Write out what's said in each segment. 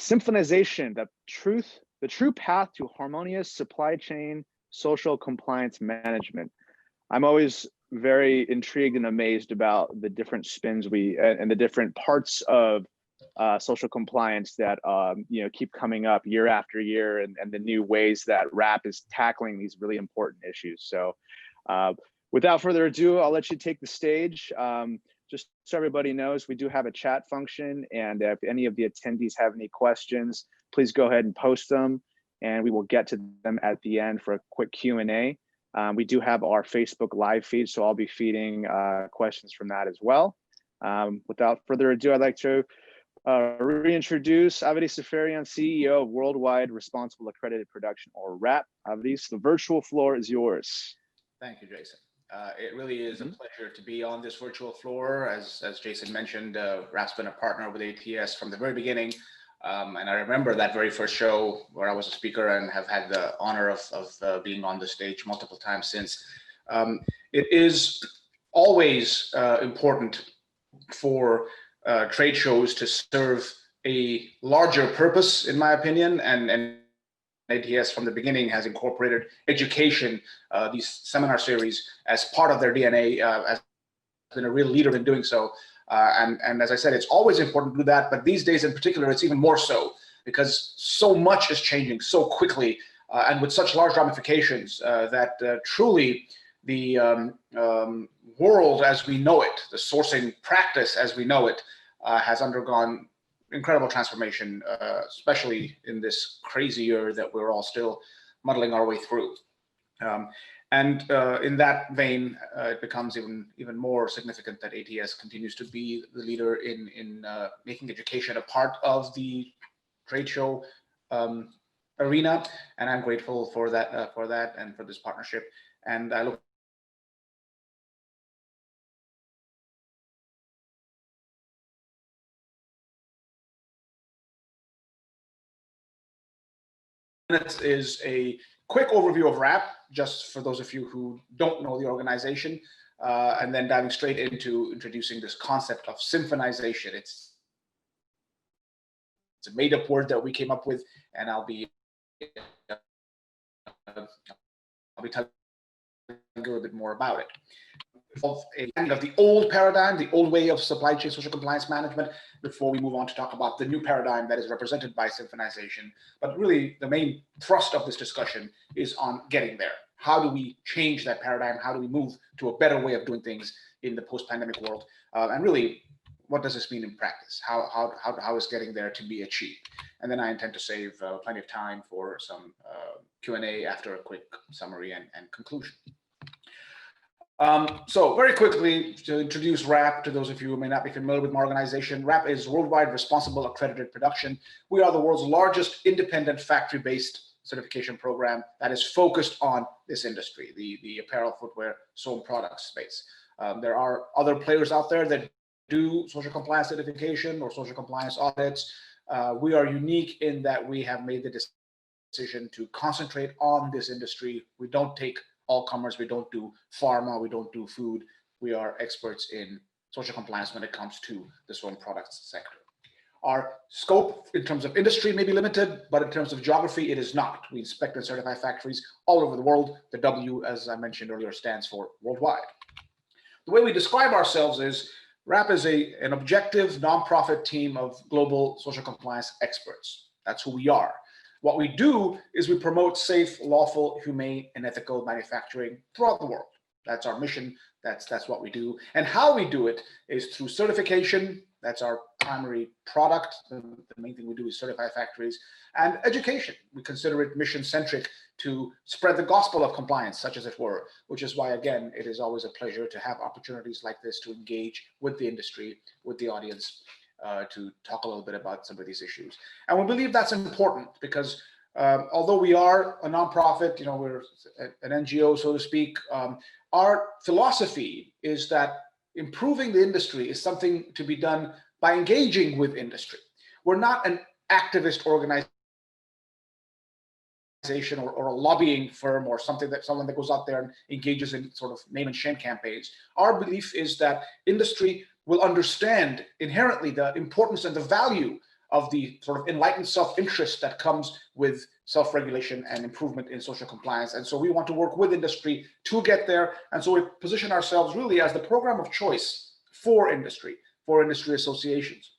Symphonization, the true path to harmonious supply chain social compliance management. I'm always very intrigued and amazed about the different spins and the different parts of social compliance that keep coming up year after year, and the new ways that WRAP is tackling these really important issues. So without further ado, I'll let you take the stage. Just so everybody knows, we do have a chat function, and if any of the attendees have any questions, please go ahead and post them, and we will get to them at the end for a quick Q&A. We do have our Facebook live feed, so I'll be feeding questions from that as well. Without further ado, I'd like to reintroduce Avedis Seferian, CEO of Worldwide Responsible Accredited Production, or WRAP. Avedis, the virtual floor is yours. Thank you, Jason. It really is a pleasure to be on this virtual floor. As Jason mentioned, WRAP's been a partner with ATS from the very beginning. And I remember that very first show where I was a speaker, and have had the honor of being on the stage multiple times since. It is always important for trade shows to serve a larger purpose, in my opinion, and ATS from the beginning has incorporated education, these seminar series, as part of their DNA, has been a real leader in doing so. And as I said, it's always important to do that, but these days in particular, it's even more so, because so much is changing so quickly and with such large ramifications that truly the world as we know it, the sourcing practice as we know it, has undergone incredible transformation, especially in this crazy year that we're all still muddling our way through. And in that vein, it becomes even more significant that ATS continues to be the leader in making education a part of the trade show arena, and I'm grateful for that and for this partnership. And I look is a quick overview of WRAP, just for those of you who don't know the organization, and then diving straight into introducing this concept of symphonization. It's a made-up word that we came up with, and I'll be telling you a little bit more about it. Of the old paradigm, the old way of supply chain social compliance management, before we move on to talk about the new paradigm that is represented by symphonization. But really, the main thrust of this discussion is on getting there. How do we change that paradigm? How do we move to a better way of doing things in the post-pandemic world? And really, what does this mean in practice? How is getting there to be achieved? And then I intend to save plenty of time for some Q&A after a quick summary and conclusion. So very quickly, to introduce WRAP to those of you who may not be familiar with my organization, WRAP is Worldwide Responsible Accredited Production. We are the world's largest independent factory-based certification program that is focused on this industry, the apparel, footwear, sewn products space. There are other players out there that do social compliance certification or social compliance audits. We are unique in that we have made the decision to concentrate on this industry. We don't take all comers. We don't do pharma. We don't do food. We are experts in social compliance when it comes to the sewn products sector. Our scope in terms of industry may be limited, but in terms of geography, it is not. We inspect and certify factories all over the world. The W, as I mentioned earlier, stands for worldwide. The way we describe ourselves is WRAP is an objective nonprofit team of global social compliance experts. That's who we are. What we do is we promote safe, lawful, humane, and ethical manufacturing throughout the world. That's our mission. That's what we do. And how we do it is through certification. That's our primary product. The main thing we do is certify factories. And education. We consider it mission-centric to spread the gospel of compliance, such as it were, which is why, again, it is always a pleasure to have opportunities like this to engage with the industry, with the audience, to talk a little bit about some of these issues. And we believe that's important because although we are a nonprofit, we're an NGO, so to speak, our philosophy is that improving the industry is something to be done by engaging with industry. We're not an activist organization or a lobbying firm or someone that goes out there and engages in sort of name and shame campaigns. Our belief is that industry will understand inherently the importance and the value of the sort of enlightened self-interest that comes with self-regulation and improvement in social compliance. And so we want to work with industry to get there. And so we position ourselves really as the program of choice for industry associations.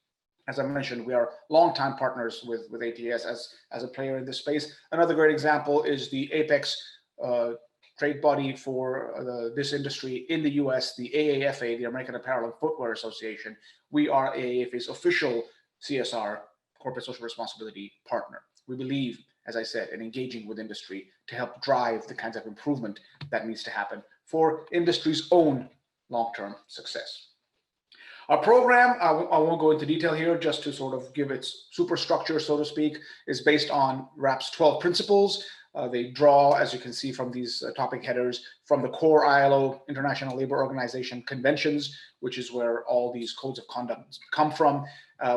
As I mentioned, we are longtime partners with ATS as a player in this space. Another great example is the Apex trade body for this industry in the US, the AAFA, the American Apparel and Footwear Association. We are AAFA's official CSR, corporate social responsibility partner. We believe, as I said, in engaging with industry to help drive the kinds of improvement that needs to happen for industry's own long-term success. Our program, I won't go into detail here, just to sort of give its superstructure, so to speak, is based on WRAP's 12 principles. They draw, as you can see from these topic headers, from the core ILO, International Labor Organization conventions, which is where all these codes of conduct come from.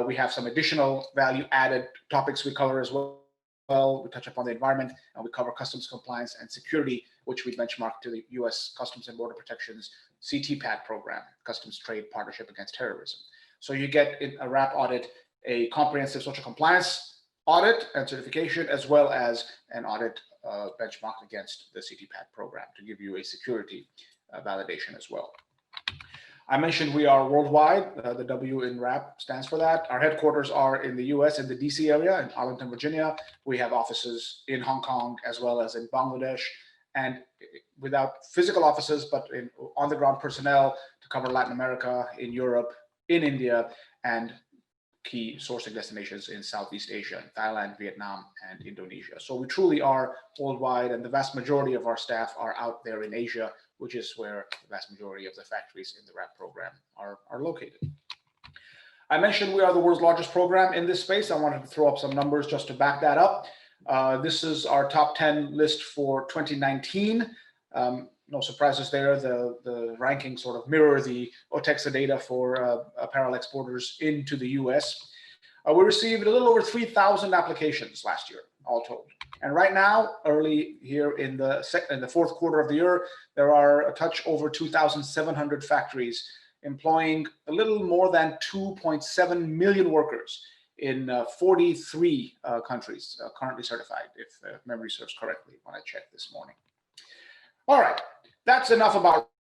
We have some additional value-added topics we cover as well. We touch upon the environment, and we cover customs compliance and security, which we benchmark to the US Customs and Border Protection's CTPAT program, Customs Trade Partnership Against Terrorism. So you get in a WRAP audit a comprehensive social compliance audit and certification, as well as an audit benchmark against the CTPAT program to give you a security validation as well. I mentioned we are worldwide. The W in WRAP stands for that. Our headquarters are in the US in the DC area, in Arlington, Virginia. We have offices in Hong Kong as well as in Bangladesh, and without physical offices, but in on-the-ground personnel to cover Latin America, in Europe, in India, and key sourcing destinations in Southeast Asia, in Thailand, Vietnam, and Indonesia. So we truly are worldwide, and the vast majority of our staff are out there in Asia, which is where the vast majority of the factories in the WRAP program are located. I mentioned we are the world's largest program in this space. I wanted to throw up some numbers just to back that up. This is our top 10 list for 2019. No surprises there. The rankings sort of mirror the OTEXA data for apparel exporters into the US. We received a little over 3,000 applications last year, all told. And right now, early here in the fourth quarter of the year, there are a touch over 2,700 factories employing a little more than 2.7 million workers in 43 countries currently certified, if memory serves correctly when I checked this morning. All right, that's enough about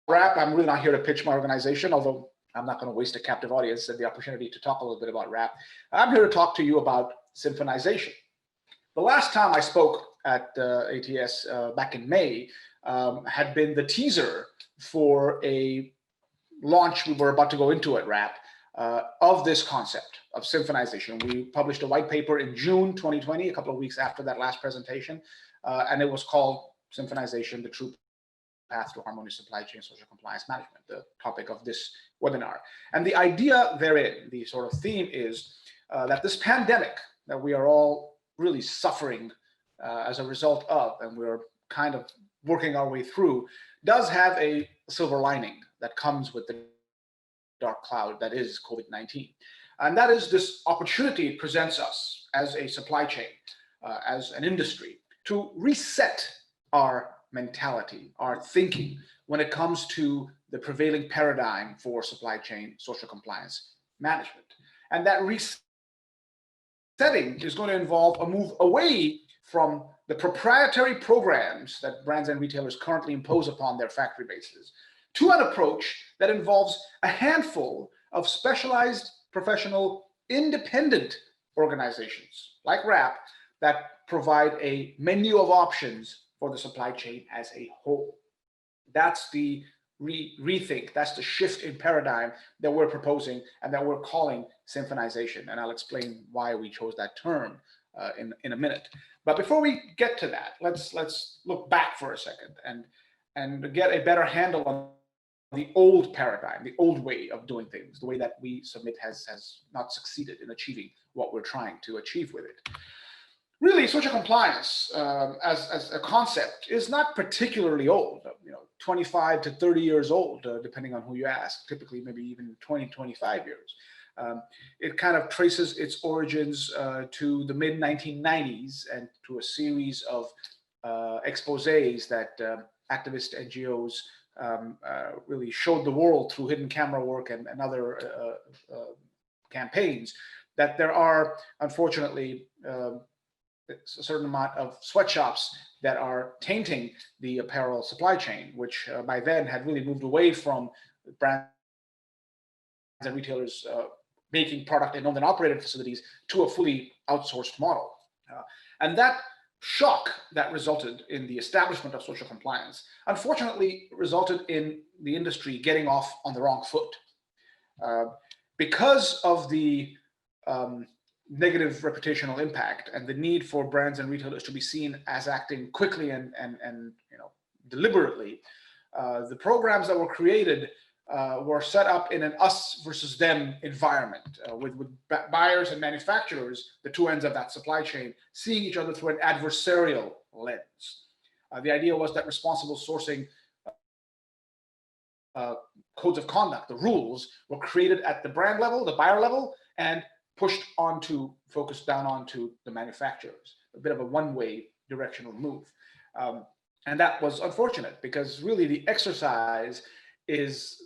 WRAP. I'm really not here to pitch my organization, although I'm not going to waste a captive audience and the opportunity to talk a little bit about WRAP. I'm here to talk to you about Symphonization. The last time I spoke at ATS back in May had been the teaser for a launch we were about to go into at WRAP of this concept of Symphonization. We published a white paper in June 2020, a couple of weeks after that last presentation, and it was called Symphonization, the True Path to Harmonious Supply Chain Social Compliance Management, the topic of this webinar. And the idea therein, the sort of theme is that this pandemic that we are all really suffering as a result of, and we're kind of working our way through, does have a silver lining that comes with the dark cloud that is COVID-19. And that is this opportunity it presents us as a supply chain, as an industry, to reset our mentality, our thinking when it comes to the prevailing paradigm for supply chain social compliance management. And that resetting is going to involve a move away from the proprietary programs that brands and retailers currently impose upon their factory bases to an approach that involves a handful of specialized, professional, independent organizations like WRAP that provide a menu of options for the supply chain as a whole. That's the rethink, that's the shift in paradigm that we're proposing and that we're calling Symphonization. And I'll explain why we chose that term in a minute. But before we get to that, let's look back for a second and get a better handle on the old paradigm, the old way of doing things, the way that we submit has not succeeded in achieving what we're trying to achieve with it. Really, social compliance as a concept is not particularly old, 25 to 30 years old, depending on who you ask, typically maybe even 20, 25 years. It kind of traces its origins to the mid-1990s and to a series of exposés that activist NGOs really showed the world through hidden camera work and other campaigns that there are, unfortunately, a certain amount of sweatshops that are tainting the apparel supply chain, which by then had really moved away from brands and retailers making product in owned and operated facilities to a fully outsourced model. And that shock that resulted in the establishment of social compliance, unfortunately, resulted in the industry getting off on the wrong foot. Because of the negative reputational impact and the need for brands and retailers to be seen as acting quickly and deliberately, the programs that were created were set up in an us versus them environment with buyers and manufacturers, the two ends of that supply chain, seeing each other through an adversarial lens. The idea was that responsible sourcing codes of conduct, the rules, were created at the brand level, the buyer level, and pushed focused down onto the manufacturers. A bit of a one-way directional move. And that was unfortunate because really the exercise is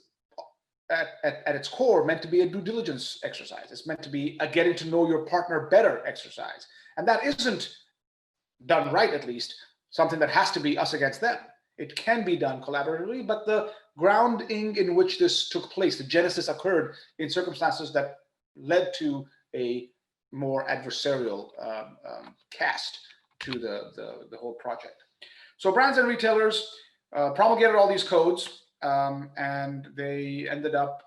at its core meant to be a due diligence exercise. It's meant to be a getting to know your partner better exercise. And that isn't done right, at least, something that has to be us against them. It can be done collaboratively, but the grounding in which this took place, the genesis occurred in circumstances that led to a more adversarial cast to the whole project. So brands and retailers promulgated all these codes, and they ended up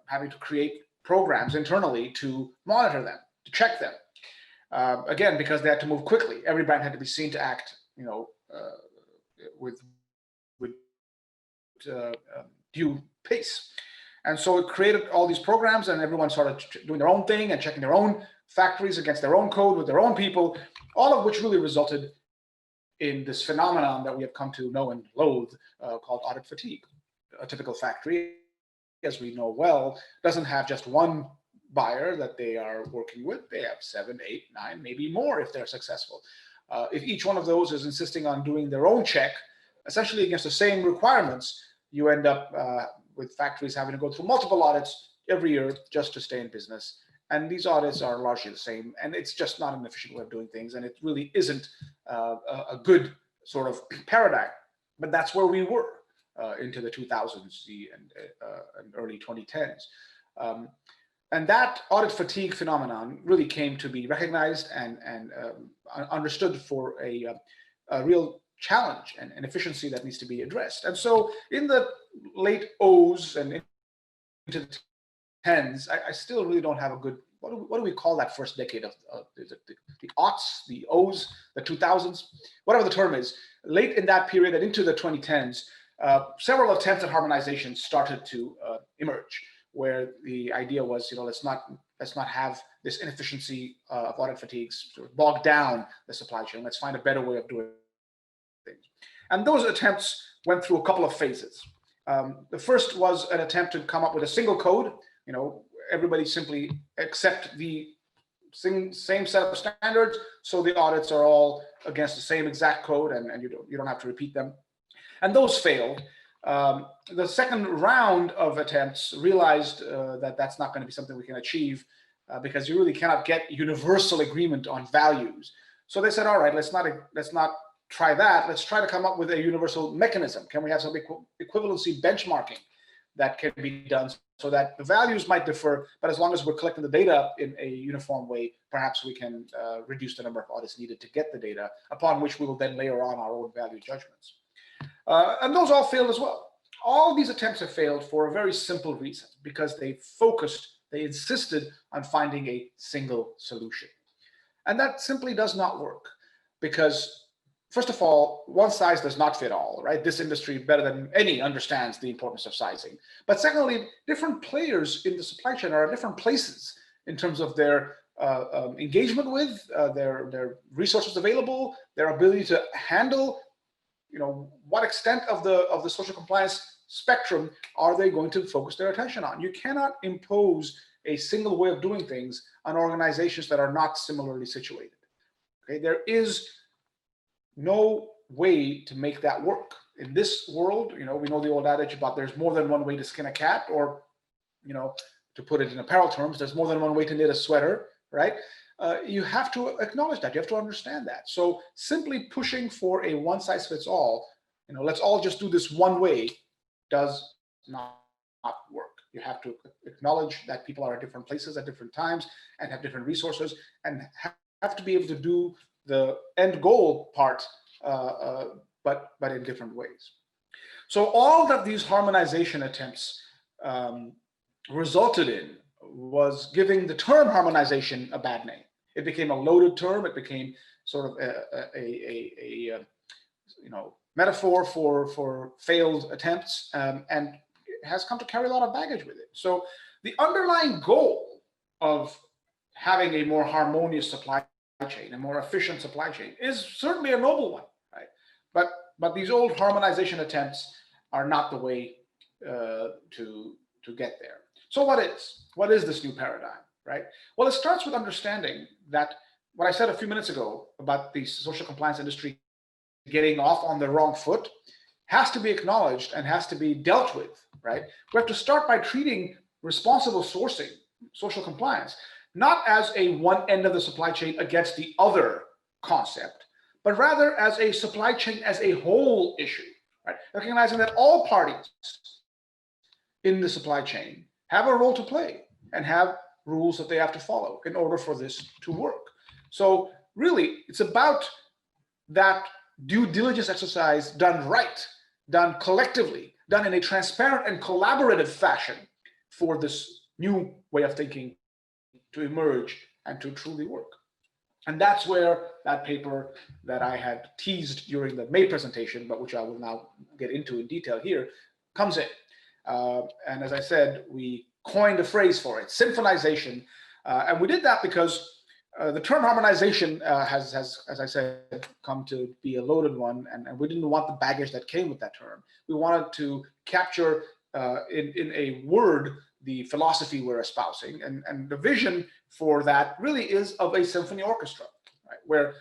having to create programs internally to monitor them, to check them. Again, because they had to move quickly. Every brand had to be seen to act, with due pace. And so it created all these programs, and everyone started doing their own thing and checking their own factories against their own code with their own people, all of which really resulted in this phenomenon that we have come to know and loathe called audit fatigue. A typical factory, as we know well, doesn't have just one buyer that they are working with. They have 7, 8, 9, maybe more if they're successful. If each one of those is insisting on doing their own check, essentially against the same requirements, you end up with factories having to go through multiple audits every year just to stay in business. And these audits are largely the same, and it's just not an efficient way of doing things, and it really isn't a good sort of paradigm. But that's where we were into the 2000s and early 2010s. And that audit fatigue phenomenon really came to be recognized and understood for a real challenge and efficiency that needs to be addressed. And so in the late O's and into the tens, I still really don't have a good, what do we call that first decade of the aughts, the O's, the 2000s, whatever the term is. Late in that period and into the 2010s, several attempts at harmonization started to emerge, where the idea was, let's not have this inefficiency of audit fatigues sort of bog down the supply chain. Let's find a better way of doing things. And those attempts went through a couple of phases. The first was an attempt to come up with a single code. Everybody simply accept the same set of standards, so the audits are all against the same exact code, and you don't have to repeat them. And those failed. The second round of attempts realized that that's not going to be something we can achieve because you really cannot get universal agreement on values. So they said, all right, let's not try that. Let's try to come up with a universal mechanism. Can we have some equivalency benchmarking that can be done so that the values might differ, but as long as we're collecting the data in a uniform way, perhaps we can reduce the number of audits needed to get the data, upon which we will then layer on our own value judgments. And those all failed as well. All these attempts have failed for a very simple reason, because they insisted on finding a single solution. And that simply does not work because, first of all, one size does not fit all, right? This industry, better than any, understands the importance of sizing. But secondly, different players in the supply chain are at different places in terms of their engagement with, their resources available, their ability to handle, what extent of the social compliance spectrum are they going to focus their attention on? You cannot impose a single way of doing things on organizations that are not similarly situated. Okay, there is no way to make that work. In this world, we know the old adage about there's more than one way to skin a cat, or, to put it in apparel terms, there's more than one way to knit a sweater. right? You have to acknowledge that. You have to understand that. So simply pushing for a one-size-fits-all, let's all just do this one way, does not work. You have to acknowledge that people are at different places at different times and have different resources, and have to be able to do the end goal part, but in different ways. So all that these harmonization attempts resulted in was giving the term harmonization a bad name. It became a loaded term. It became sort of a metaphor for failed attempts, and it has come to carry a lot of baggage with it. So the underlying goal of having a more harmonious supply chain, a more efficient supply chain, is certainly a noble one, right? But these old harmonization attempts are not the way to get there. So what is this new paradigm, right? Well, it starts with understanding that what I said a few minutes ago about the social compliance industry getting off on the wrong foot has to be acknowledged and has to be dealt with, right? We have to start by treating responsible sourcing, social compliance, not as a one end of the supply chain against the other concept, but rather as a supply chain as a whole issue, right? Recognizing that all parties in the supply chain have a role to play and have rules that they have to follow in order for this to work. So really, it's about that due diligence exercise done right, done collectively, done in a transparent and collaborative fashion for this new way of thinking to emerge and to truly work. And that's where that paper that I had teased during the May presentation, but which I will now get into in detail here, comes in. And as I said, we coined a phrase for it, symphonization. And we did that because the term harmonization has, as I said, come to be a loaded one, and we didn't want the baggage that came with that term. We wanted to capture in a word the philosophy we're espousing, and the vision for that really is of a symphony orchestra, right? Where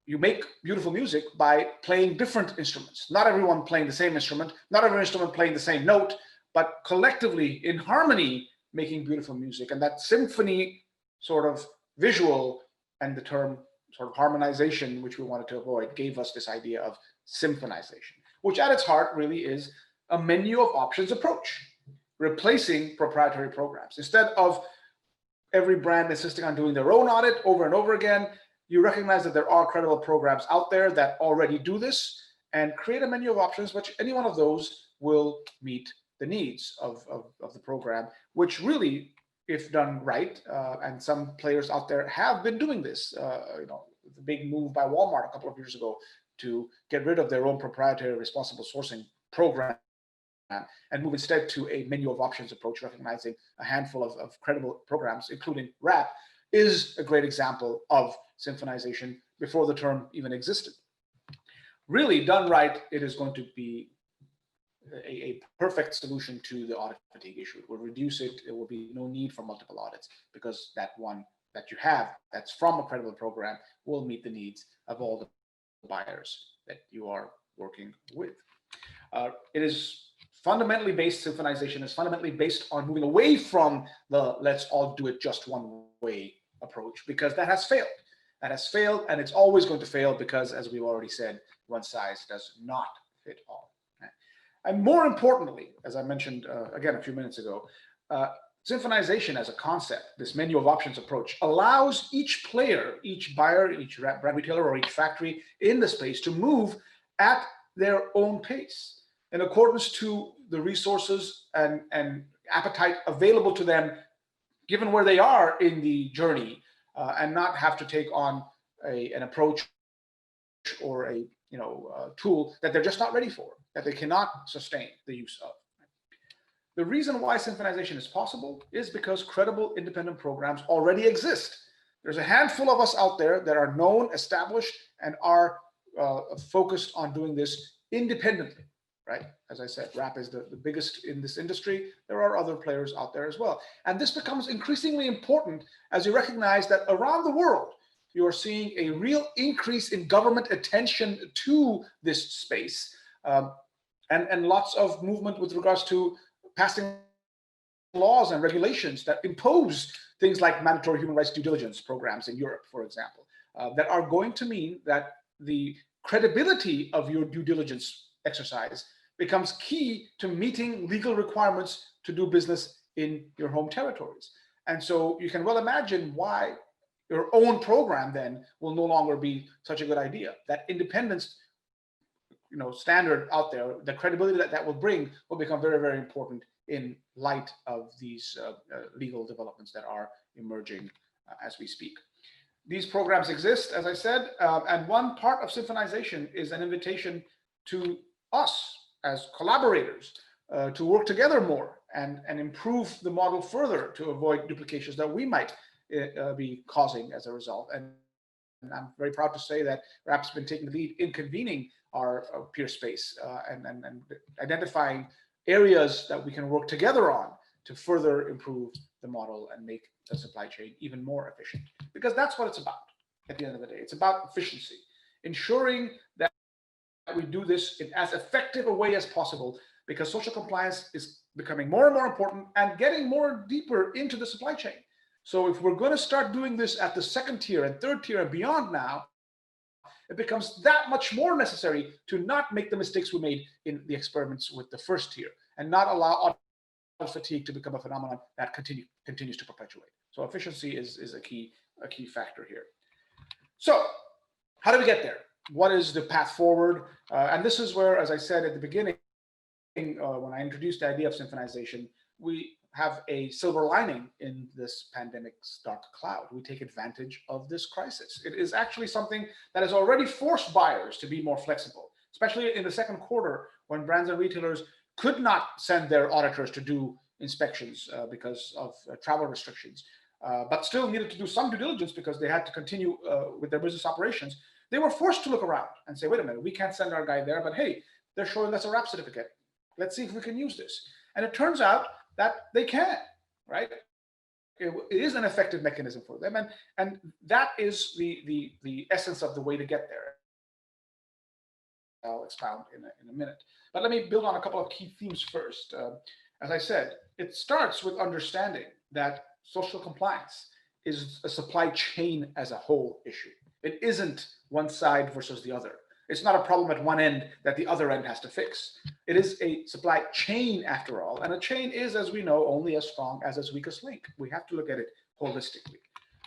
you make beautiful music by playing different instruments. Not everyone playing the same instrument, not every instrument playing the same note, but collectively in harmony making beautiful music. And that symphony sort of visual and the term sort of harmonization, which we wanted to avoid, gave us this idea of symphonization, which at its heart really is a menu of options approach, replacing proprietary programs. Instead of every brand insisting on doing their own audit over and over again, you recognize that there are credible programs out there that already do this, and create a menu of options, which any one of those will meet the needs of the program, which really, if done right, and some players out there have been doing this, the big move by Walmart a couple of years ago to get rid of their own proprietary responsible sourcing program and move instead to a menu of options approach, recognizing a handful of credible programs, including WRAP, is a great example of symphonization before the term even existed. Really done right, it is going to be a perfect solution to the audit fatigue issue. It will reduce it. There will be no need for multiple audits because that one that you have that's from a credible program will meet the needs of all the buyers that you are working with. It is fundamentally based, symphonization is fundamentally based on moving away from the let's all do it just one way approach, because that has failed. That has failed, and it's always going to fail because, as we've already said, one size does not fit all. And more importantly, as I mentioned again a few minutes ago, symphonization as a concept, this menu of options approach, allows each player, each buyer, each brand retailer, or each factory in the space to move at their own pace in accordance to the resources and appetite available to them, given where they are in the journey, and not have to take on an approach or a tool that they're just not ready for, that they cannot sustain the use of. The reason why symphonization is possible is because credible independent programs already exist. There's a handful of us out there that are known, established, and are focused on doing this independently, right? As I said, WRAP is the biggest in this industry. There are other players out there as well. And this becomes increasingly important as you recognize that around the world, you are seeing a real increase in government attention to this space, and lots of movement with regards to passing laws and regulations that impose things like mandatory human rights due diligence programs in Europe, for example, that are going to mean that the credibility of your due diligence exercise becomes key to meeting legal requirements to do business in your home territories. And so you can well imagine why your own program then will no longer be such a good idea. That independence, standard out there, the credibility that that will bring will become very, very important in light of these legal developments that are emerging as we speak. These programs exist, as I said, and one part of Symphonization is an invitation to us as collaborators to work together more and improve the model further to avoid duplications that we might be causing as a result. And I'm very proud to say that WRAP's been taking the lead in convening our peer space and identifying areas that we can work together on to further improve the model and make the supply chain even more efficient. Because that's what it's about at the end of the day. It's about efficiency, ensuring that we do this in as effective a way as possible, because social compliance is becoming more and more important and getting more deeper into the supply chain. So if we're going to start doing this at the second tier and third tier and beyond now, it becomes that much more necessary to not make the mistakes we made in the experiments with the first tier and not allow auto fatigue to become a phenomenon that continues to perpetuate. So efficiency is a key factor here. So how do we get there? What is the path forward? And this is where, as I said at the beginning, when I introduced the idea of symphonization, we have a silver lining in this pandemic's dark cloud. We take advantage of this crisis. It is actually something that has already forced buyers to be more flexible, especially in the second quarter when brands and retailers could not send their auditors to do inspections because of travel restrictions, but still needed to do some due diligence because they had to continue with their business operations. They were forced to look around and say, wait a minute, we can't send our guy there, but hey, they're showing us a WRAP certificate. Let's see if we can use this. And it turns out that they can, right? It is an effective mechanism for them. And that is the essence of the way to get there. I'll expound in a minute. But let me build on a couple of key themes first. As I said, it starts with understanding that social compliance is a supply chain as a whole issue. It isn't one side versus the other. It's not a problem at one end that the other end has to fix. It is a supply chain after all, and a chain is, as we know, only as strong as its weakest link. We have to look at it holistically,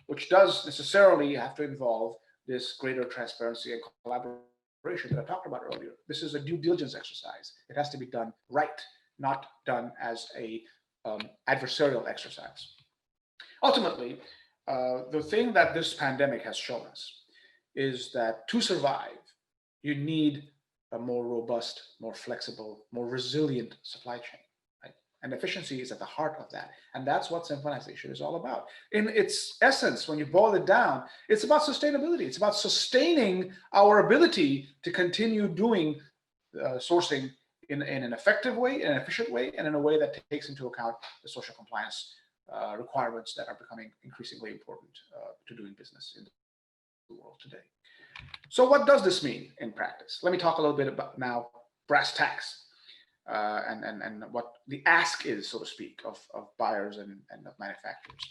which does necessarily have to involve this greater transparency and collaboration that I talked about earlier. This is a due diligence exercise. It has to be done right, not done as a adversarial exercise. Ultimately, the thing that this pandemic has shown us is that to survive, you need a more robust, more flexible, more resilient supply chain, right? And efficiency is at the heart of that. And that's what symphonization is all about. In its essence, when you boil it down, it's about sustainability. It's about sustaining our ability to continue doing sourcing in an effective way, in an efficient way, and in a way that takes into account the social compliance requirements that are becoming increasingly important to doing business in the world today. So what does this mean in practice? Let me talk a little bit about now brass tacks and what the ask is, so to speak, of buyers and of manufacturers.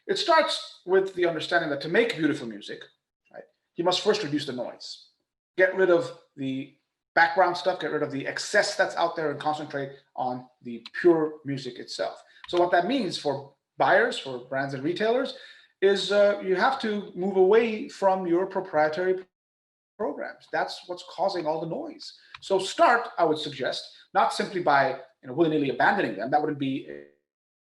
It starts with the understanding that to make beautiful music, right, you must first reduce the noise. Get rid of the background stuff, get rid of the excess that's out there and concentrate on the pure music itself. So what that means for buyers, for brands and retailers, is you have to move away from your proprietary programs. That's what's causing all the noise. So start, I would suggest, not simply by willy-nilly abandoning them. That wouldn't be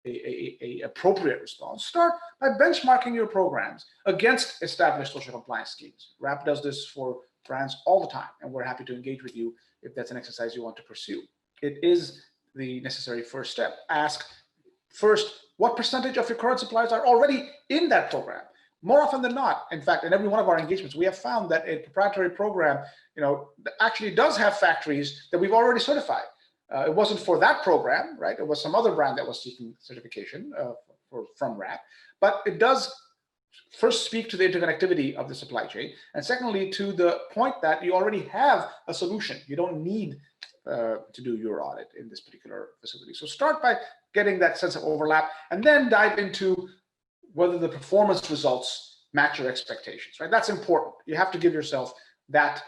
a appropriate response. Start by benchmarking your programs against established social compliance schemes. WRAP does this for brands all the time, and we're happy to engage with you if that's an exercise you want to pursue. It is the necessary first step. Ask first, what percentage of your current suppliers are already in that program? More often than not, in fact, in every one of our engagements, we have found that a proprietary program, actually does have factories that we've already certified. It wasn't for that program, right? It was some other brand that was seeking certification from WRAP, but it does first speak to the interconnectivity of the supply chain, and secondly, to the point that you already have a solution. You don't need to do your audit in this particular facility. So start by getting that sense of overlap, and then dive into whether the performance results match your expectations, right? That's important. You have to give yourself that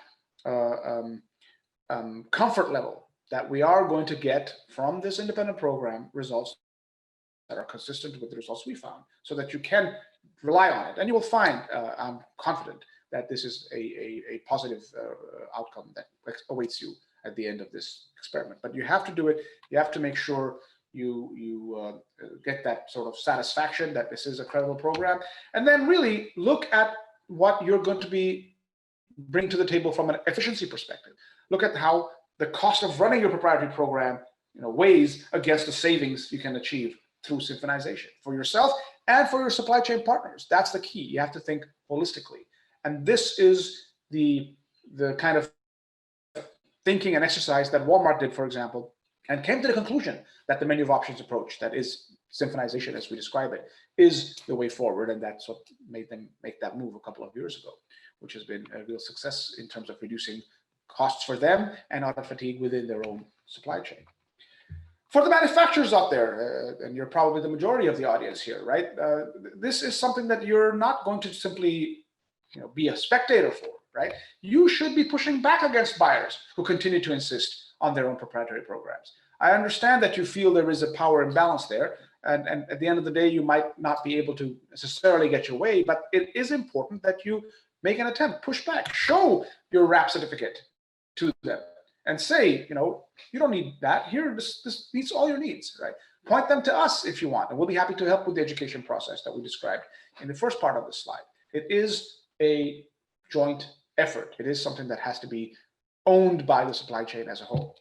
comfort level that we are going to get from this independent program results that are consistent with the results we found, so that you can rely on it. And you will find, I'm confident, that this is a positive outcome that awaits you at the end of this experiment. But you have to do it. You have to make sure you get that sort of satisfaction that this is a credible program, and then really look at what you're going to bring to the table from an efficiency perspective. Look at how the cost of running your proprietary program, weighs against the savings you can achieve through symphonization for yourself and for your supply chain partners. That's the key. You have to think holistically, and this is the kind of thinking and exercise that Walmart did, for example, and came to the conclusion that the menu of options approach, that is symphonization as we describe it, is the way forward. And that's what made them make that move a couple of years ago, which has been a real success in terms of reducing costs for them and audit fatigue within their own supply chain. For the manufacturers out there, and you're probably the majority of the audience here, right? This is something that you're not going to simply be a spectator for, right? You should be pushing back against buyers who continue to insist on their own proprietary programs. I understand that you feel there is a power imbalance there, and at the end of the day, you might not be able to necessarily get your way, but it is important that you make an attempt, push back, show your WRAP certificate to them, and say, you don't need that. Here, this meets all your needs, right? Point them to us if you want, and we'll be happy to help with the education process that we described in the first part of the slide. It is a joint effort. It is something that has to be owned by the supply chain as a whole.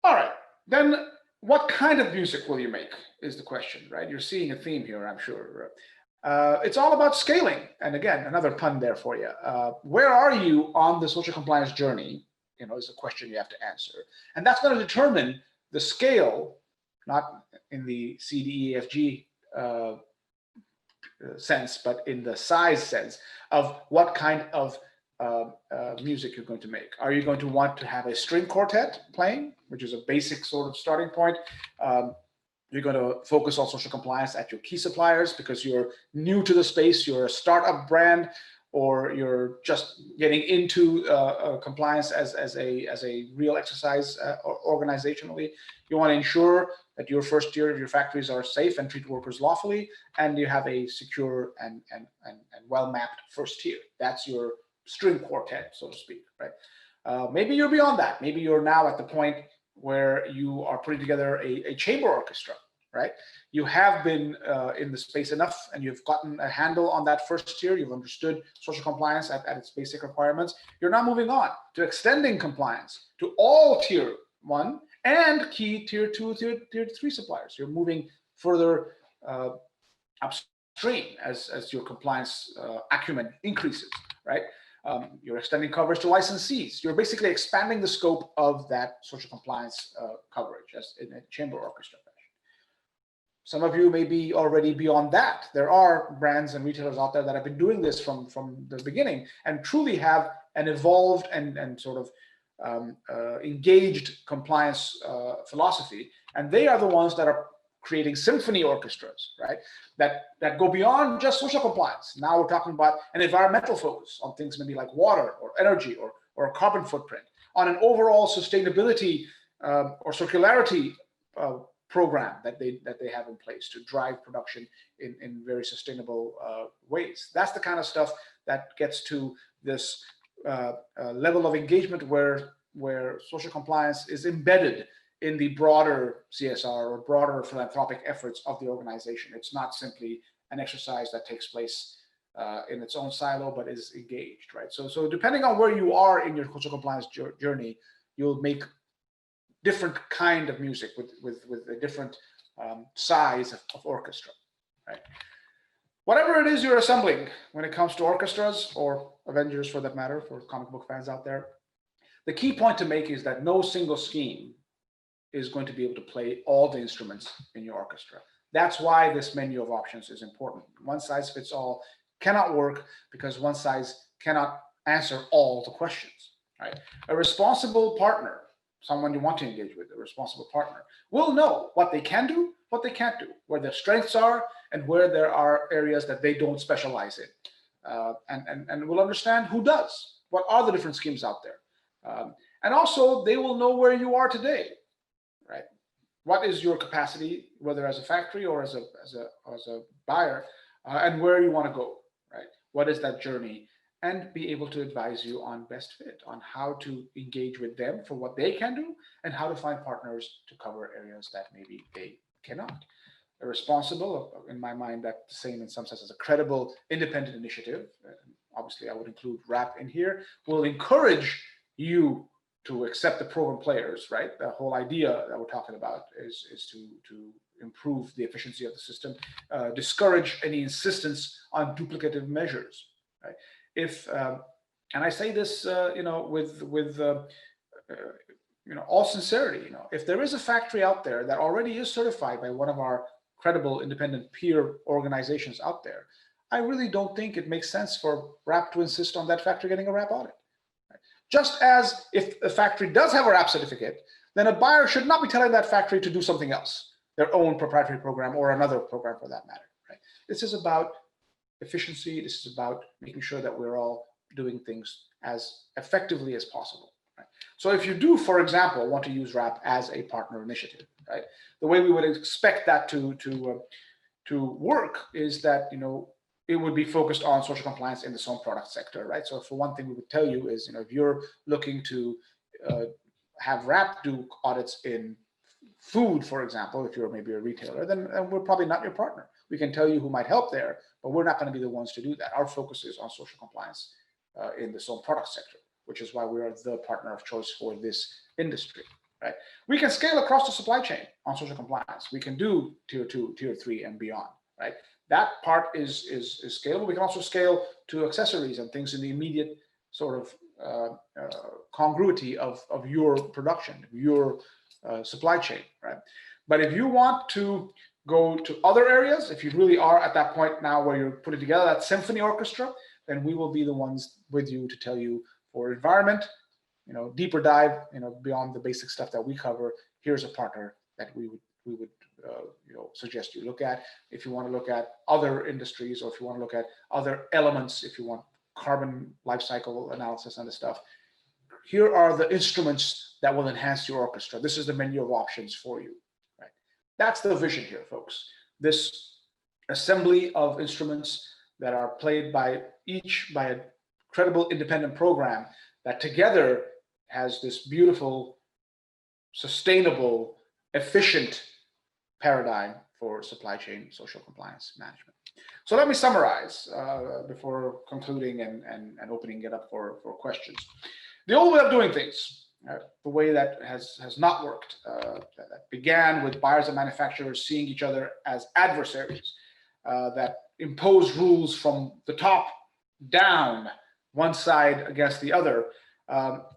All right, then what kind of music will you make is the question, right? You're seeing a theme here, I'm sure. It's all about scaling. And again, another pun there for you. Where are you on the social compliance journey? Is a question you have to answer. And that's going to determine the scale, not in the C, D, E, F, G sense, but in the size sense of what kind of music you're going to make. Are you going to want to have a string quartet playing, which is a basic sort of starting point? You're going to focus on social compliance at your key suppliers because you're new to the space, you're a startup brand, or you're just getting into compliance as a real exercise organizationally. You want to ensure that your first tier of your factories are safe and treat workers lawfully, and you have a secure and well-mapped first tier. That's your string quartet, so to speak, right? Maybe you're beyond that. Maybe you're now at the point where you are putting together a chamber orchestra, right? You have been in the space enough, and you've gotten a handle on that first tier. You've understood social compliance at its basic requirements. You're now moving on to extending compliance to all tier 1 and key tier 2, tier 3 suppliers. You're moving further upstream as your compliance acumen increases, right? You're extending coverage to licensees. You're basically expanding the scope of that social compliance coverage as in a chamber orchestra fashion. Some of you may be already beyond that. There are brands and retailers out there that have been doing this from the beginning and truly have an evolved and sort of engaged compliance philosophy. And they are the ones that are creating symphony orchestras, right? That go beyond just social compliance. Now we're talking about an environmental focus on things maybe like water or energy or a carbon footprint, on an overall sustainability or circularity program that they have in place to drive production in very sustainable ways. That's the kind of stuff that gets to this level of engagement where social compliance is embedded in the broader CSR or broader philanthropic efforts of the organization. It's not simply an exercise that takes place in its own silo, but is engaged, right? So depending on where you are in your social compliance journey, you'll make different kind of music with a different size of orchestra, right? Whatever it is you're assembling when it comes to orchestras or Avengers for that matter, for comic book fans out there, the key point to make is that no single scheme is going to be able to play all the instruments in your orchestra. That's why this menu of options is important. One size fits all cannot work because one size cannot answer all the questions, right? A responsible partner someone you want to engage with, a responsible partner, will know what they can do, what they can't do, where their strengths are, and where there are areas that they don't specialize in. And will understand who does, what are the different schemes out there. And also, they will know where you are today, right? What is your capacity, whether as a factory or as a buyer, and where you want to go, right? What is that journey? And be able to advise you on best fit, on how to engage with them for what they can do, and how to find partners to cover areas that maybe they cannot. A responsible, in my mind, that's the same in some sense as a credible, independent initiative. Obviously, I would include WRAP in here. Will encourage you to accept the program players, right? The whole idea that we're talking about is to improve the efficiency of the system, discourage any insistence on duplicative measures, right? If and I say this, with all sincerity, if there is a factory out there that already is certified by one of our credible independent peer organizations out there, I really don't think it makes sense for WRAP to insist on that factory getting a WRAP audit. Right? Just as if a factory does have a WRAP certificate, then a buyer should not be telling that factory to do something else, their own proprietary program or another program for that matter. Right? This is about efficiency. This is about making sure that we're all doing things as effectively as possible. Right? So if you do, for example, want to use WRAP as a partner initiative, right? The way we would expect that to work is that it would be focused on social compliance in its own product sector, right? So for one thing, we would tell you is if you're looking to have WRAP do audits in food, for example, if you're maybe a retailer, then we're probably not your partner. We can tell you who might help there, but we're not going to be the ones to do that. Our focus is on social compliance in this own product sector, which is why we are the partner of choice for this industry, right? We can scale across the supply chain on social compliance. We can do tier 2, tier 3, and beyond, right? That part is scalable. We can also scale to accessories and things in the immediate sort of congruity of your production, your supply chain, right? But if you want to go to other areas, if you really are at that point now where you're putting together that symphony orchestra, then we will be the ones with you to tell you for environment, deeper dive, beyond the basic stuff that we cover. Here's a partner that we would suggest you look at. If you want to look at other industries, or if you want to look at other elements, if you want carbon life cycle analysis and the stuff, here are the instruments that will enhance your orchestra. This is the menu of options for you, right? That's the vision here, folks. This assembly of instruments that are played by a credible independent program that together has this beautiful, sustainable, efficient paradigm for supply chain social compliance management. So let me summarize before concluding and opening it up for questions. The old way of doing things, the way that has not worked, that began with buyers and manufacturers seeing each other as adversaries, that impose rules from the top down, one side against the other,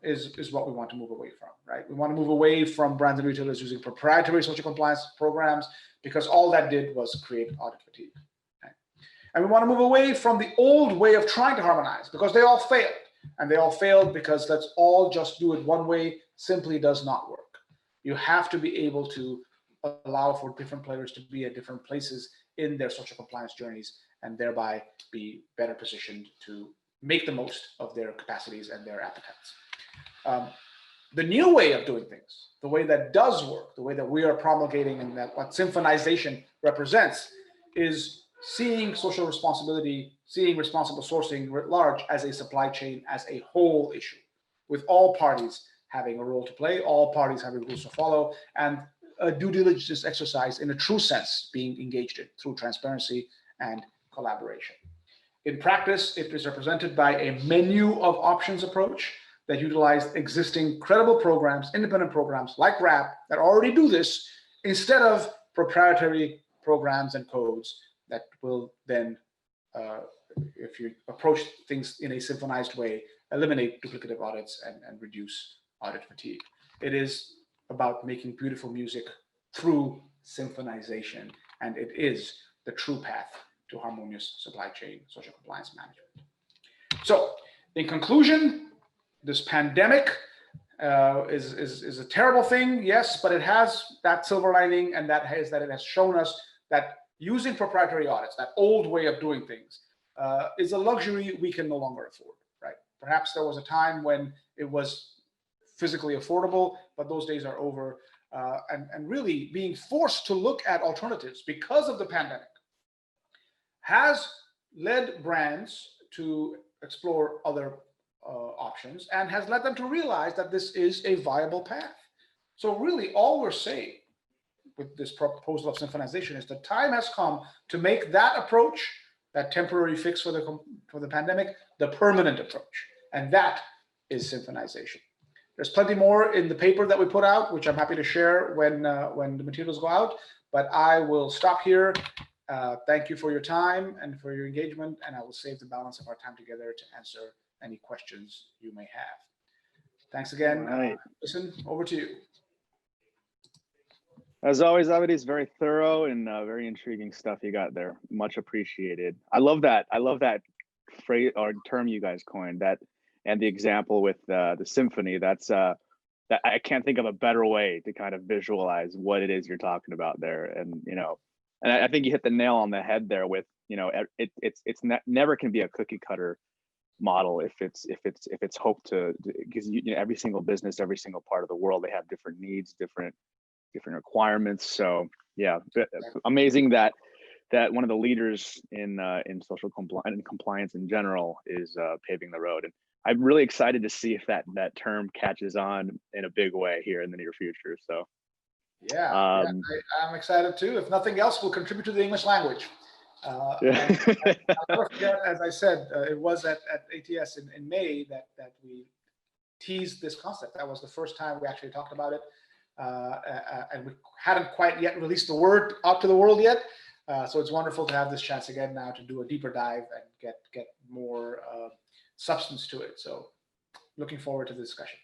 is what we want to move away from, right? We want to move away from brands and retailers using proprietary social compliance programs, because all that did was create audit fatigue. Right? And we want to move away from the old way of trying to harmonize, because they all failed. And they all failed because let's all just do it one way simply does not work. You have to be able to allow for different players to be at different places in their social compliance journeys, and thereby be better positioned to make the most of their capacities and their appetites. The new way of doing things, the way that does work, the way that we are promulgating and that what Symphonization represents, is seeing social responsibility, seeing responsible sourcing writ large as a supply chain, as a whole issue, with all parties having a role to play, all parties having rules to follow, and a due diligence exercise in a true sense being engaged in through transparency and collaboration. In practice, it is represented by a menu of options approach that utilize existing credible programs, independent programs like WRAP that already do this, instead of proprietary programs and codes that will then, if you approach things in a symphonized way, eliminate duplicative audits and reduce audit fatigue. It is about making beautiful music through symphonization, and it is the true path to harmonious supply chain social compliance management. So, in conclusion, this pandemic is a terrible thing, yes, but it has that silver lining, and that is that it has shown us that using proprietary audits, that old way of doing things, is a luxury we can no longer afford, right? Perhaps there was a time when it was physically affordable, but those days are over. And really being forced to look at alternatives because of the pandemic has led brands to explore other options, and has led them to realize that this is a viable path. So really all we're saying with this proposal of symphonization is the time has come to make that approach, that temporary fix for the pandemic, the permanent approach. And that is symphonization. There's plenty more in the paper that we put out, which I'm happy to share when the materials go out, but I will stop here. Thank you for your time and for your engagement, and I will save the balance of our time together to answer any questions you may have. Thanks again. Right. Listen, over to you. As always, Avedis, very thorough and very intriguing stuff you got there. Much appreciated. I love that phrase or term you guys coined, that, and the example with the symphony. That's that I can't think of a better way to kind of visualize what it is you're talking about there. And and I think you hit the nail on the head there with it's never can be a cookie cutter model if it's hoped to, because every single business, every single part of the world, they have different needs, different requirements. So yeah, amazing that one of the leaders in social compliance in general is paving the road. And I'm really excited to see if that term catches on in a big way here in the near future. So yeah, I'm excited too. If nothing else, we'll contribute to the English language. I'll never forget, as I said, it was at ATS in May that we teased this concept. That was the first time we actually talked about it. And we hadn't quite yet released the word out to the world yet. So it's wonderful to have this chance again now to do a deeper dive and get more substance to it. So looking forward to the discussion.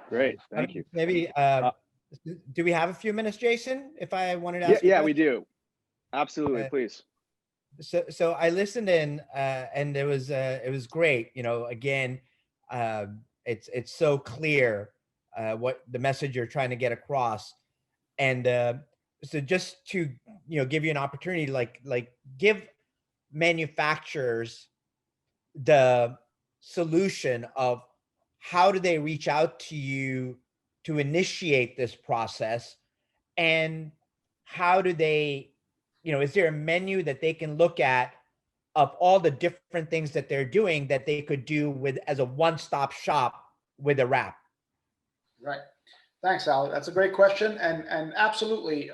Great, thank you. Maybe, do we have a few minutes, Jason, if I wanted to ask? Yeah, we do. Absolutely, please. So I listened in, and it was great. Again, it's so clear what the message you're trying to get across, and so just to give you an opportunity, like give manufacturers the solution of how do they reach out to you to initiate this process, and how do they, is there a menu that they can look at of all the different things that they're doing that they could do with as a one-stop shop with a WRAP? Right. Thanks, Al. That's a great question, and absolutely,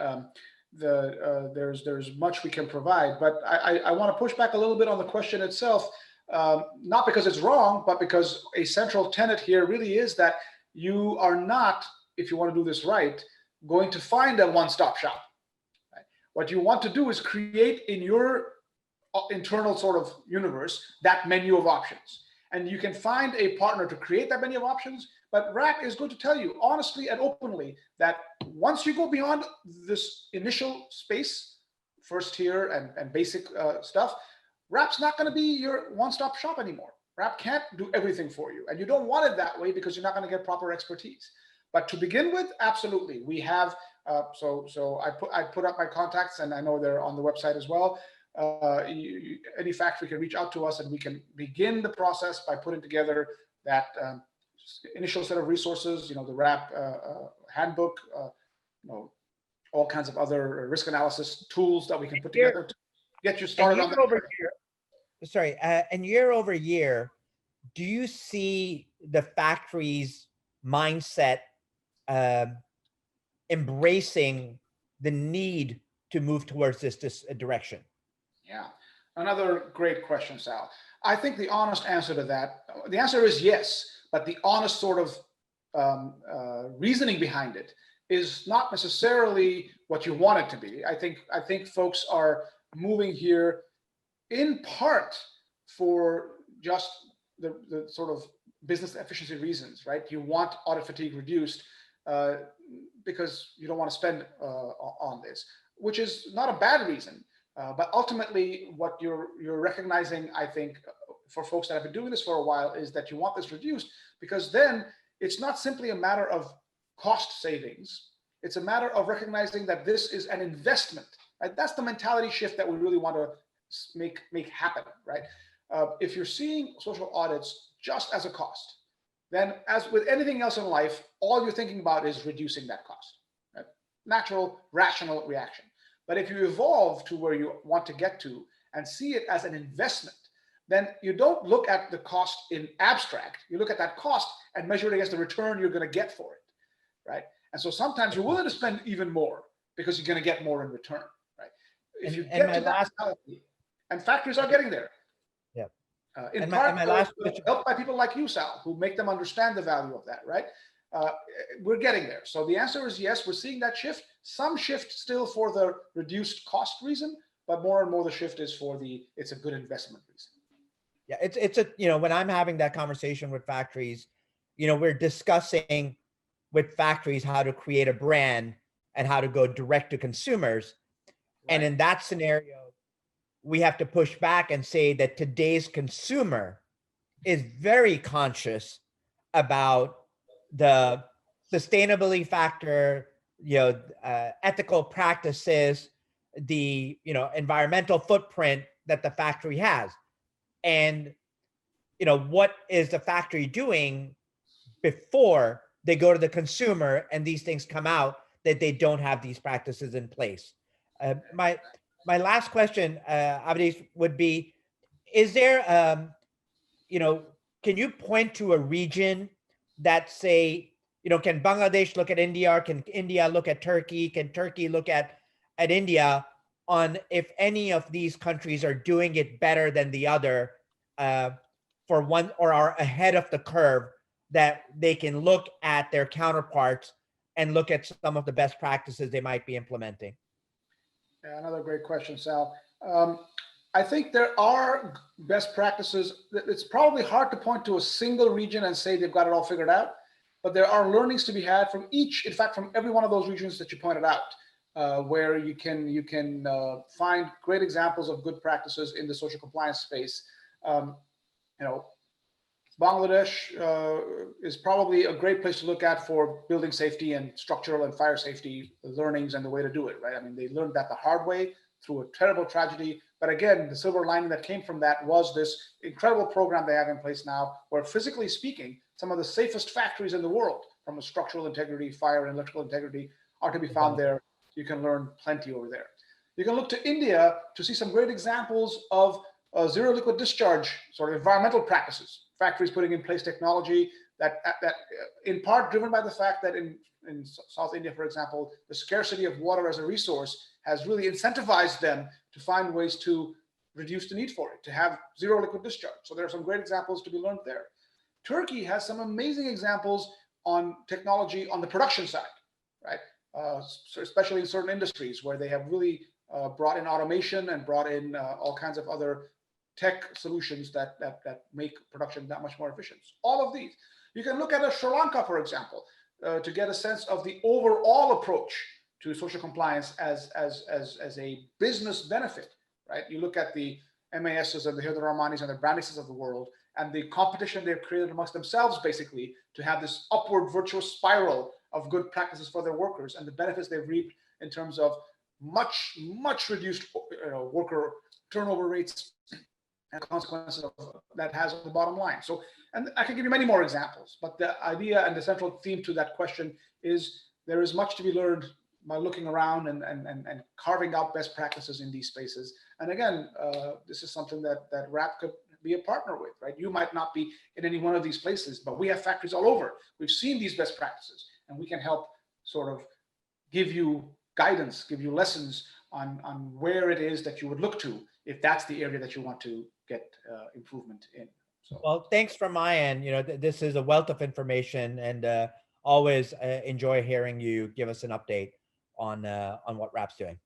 there's much we can provide. But I want to push back a little bit on the question itself, not because it's wrong, but because a central tenet here really is that you are not, if you want to do this right, going to find a one-stop shop. Right? What you want to do is create in your internal sort of universe that menu of options. And you can find a partner to create that menu of options, but WRAP is going to tell you honestly and openly that once you go beyond this initial space, first tier and basic stuff, WRAP's not going to be your one-stop shop anymore. WRAP can't do everything for you, and you don't want it that way because you're not going to get proper expertise. But to begin with, absolutely, we have. So I put up my contacts, and I know they're on the website as well. Any factory can reach out to us, and we can begin the process by putting together that initial set of resources. The WRAP handbook, all kinds of other risk analysis tools that we can put together to get you started on that. Sorry, and year over year, do you see the factory's mindset embracing the need to move towards this direction? Yeah, another great question, Sal. I think the honest answer to that, the answer is yes, but the honest sort of reasoning behind it is not necessarily what you want it to be. I think folks are moving here in part for just the sort of business efficiency reasons, right? You want audit fatigue reduced because you don't want to spend on this, which is not a bad reason. But ultimately, what you're recognizing, I think, for folks that have been doing this for a while, is that you want this reduced because then it's not simply a matter of cost savings. It's a matter of recognizing that this is an investment, right? That's the mentality shift that we really want to make happen, right? If you're seeing social audits just as a cost, then as with anything else in life, all you're thinking about is reducing that cost, right? Natural, rational reaction. But if you evolve to where you want to get to and see it as an investment, then you don't look at the cost in abstract. You look at that cost and measure it against the return you're going to get for it, right? And so sometimes you're willing to spend even more because you're going to get more in return, right? If you get to that mentality, and factories are getting there. Yeah. In part, helped by people like you, Sal, who make them understand the value of that, right? We're getting there. So the answer is yes, we're seeing that shift. Some shift still for the reduced cost reason, but more and more the shift is for it's a good investment reason. Yeah, it's a, when I'm having that conversation with factories, we're discussing with factories how to create a brand and how to go direct to consumers. Right. And in that scenario, we have to push back and say that today's consumer is very conscious about the sustainability factor, ethical practices, the environmental footprint that the factory has. And what is the factory doing before they go to the consumer and these things come out that they don't have these practices in place? My last question, Avedis, would be, is there, can you point to a region that say, can Bangladesh look at India? Or can India look at Turkey? Can Turkey look at India on if any of these countries are doing it better than the other for one, or are ahead of the curve, that they can look at their counterparts and look at some of the best practices they might be implementing? Yeah, another great question, Sal. I think there are best practices. It's probably hard to point to a single region and say they've got it all figured out, but there are learnings to be had from each, in fact, from every one of those regions that you pointed out, where you can find great examples of good practices in the social compliance space. Bangladesh is probably a great place to look at for building safety and structural and fire safety learnings and the way to do it, right? I mean, they learned that the hard way through a terrible tragedy. But again, the silver lining that came from that was this incredible program they have in place now, where physically speaking, some of the safest factories in the world, from a structural integrity, fire and electrical integrity, are to be found there. You can learn plenty over there. You can look to India to see some great examples of zero liquid discharge sort of environmental practices. Factories putting in place technology that in part driven by the fact that in South India, for example, the scarcity of water as a resource has really incentivized them to find ways to reduce the need for it, to have zero liquid discharge. So there are some great examples to be learned there. Turkey has some amazing examples on technology on the production side, right? So especially in certain industries where they have really brought in automation and brought in all kinds of other tech solutions that make production that much more efficient. All of these. You can look at Sri Lanka, for example, to get a sense of the overall approach to social compliance as a business benefit, right? You look at the MASs and the Hidden Rahmanis and the Brandixes of the world and the competition they've created amongst themselves, basically, to have this upward virtuous spiral of good practices for their workers and the benefits they've reaped in terms of much reduced worker turnover rates and consequences of that has on the bottom line. So, and I can give you many more examples, but the idea and the central theme to that question is there is much to be learned by looking around and carving out best practices in these spaces. And again, this is something that WRAP could be a partner with, right? You might not be in any one of these places, but we have factories all over. We've seen these best practices, and we can help sort of give you guidance, give you lessons on where it is that you would look to if that's the area that you want to get improvement in. So. Well, thanks from my end. This is a wealth of information, and always enjoy hearing you give us an update on what WRAP's doing.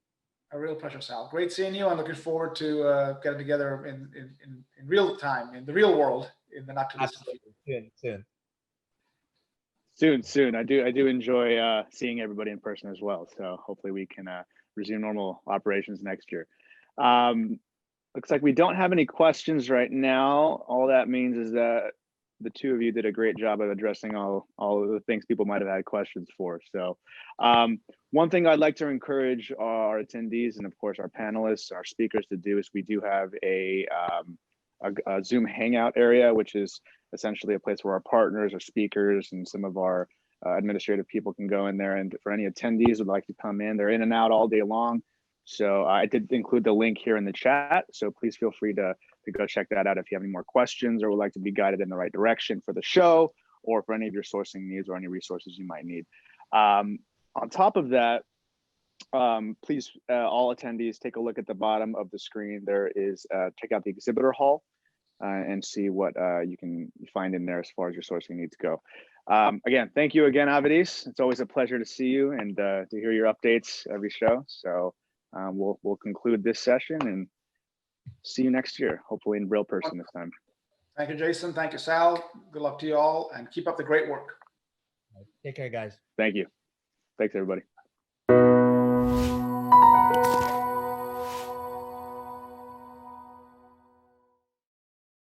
A real pleasure, Sal. Great seeing you. I'm looking forward to getting together in real time, in the real world, in the not too distant future. Soon. I do enjoy seeing everybody in person as well. So hopefully we can resume normal operations next year. Looks like we don't have any questions right now. All that means is that the two of you did a great job of addressing all of the things people might have had questions for. So one thing I'd like to encourage our attendees and of course our panelists, our speakers to do is we do have a Zoom Hangout area, which is essentially a place where our partners, our speakers, and some of our administrative people can go in there. And for any attendees who'd like to come in, they're in and out all day long. So I did include the link here in the chat. So please feel free to go check that out if you have any more questions or would like to be guided in the right direction for the show or for any of your sourcing needs or any resources you might need. On top of that, please, all attendees, take a look at the bottom of the screen. There is, check out the exhibitor hall and see what you can find in there as far as your sourcing needs go. Again, thank you again, Avedis. It's always a pleasure to see you and to hear your updates every show. So we'll conclude this session and see you next year, hopefully in real person this time. Thank you, Jason. Thank you, Sal. Good luck to you all and keep up the great work. Take care, guys. Thank you. Thanks, everybody.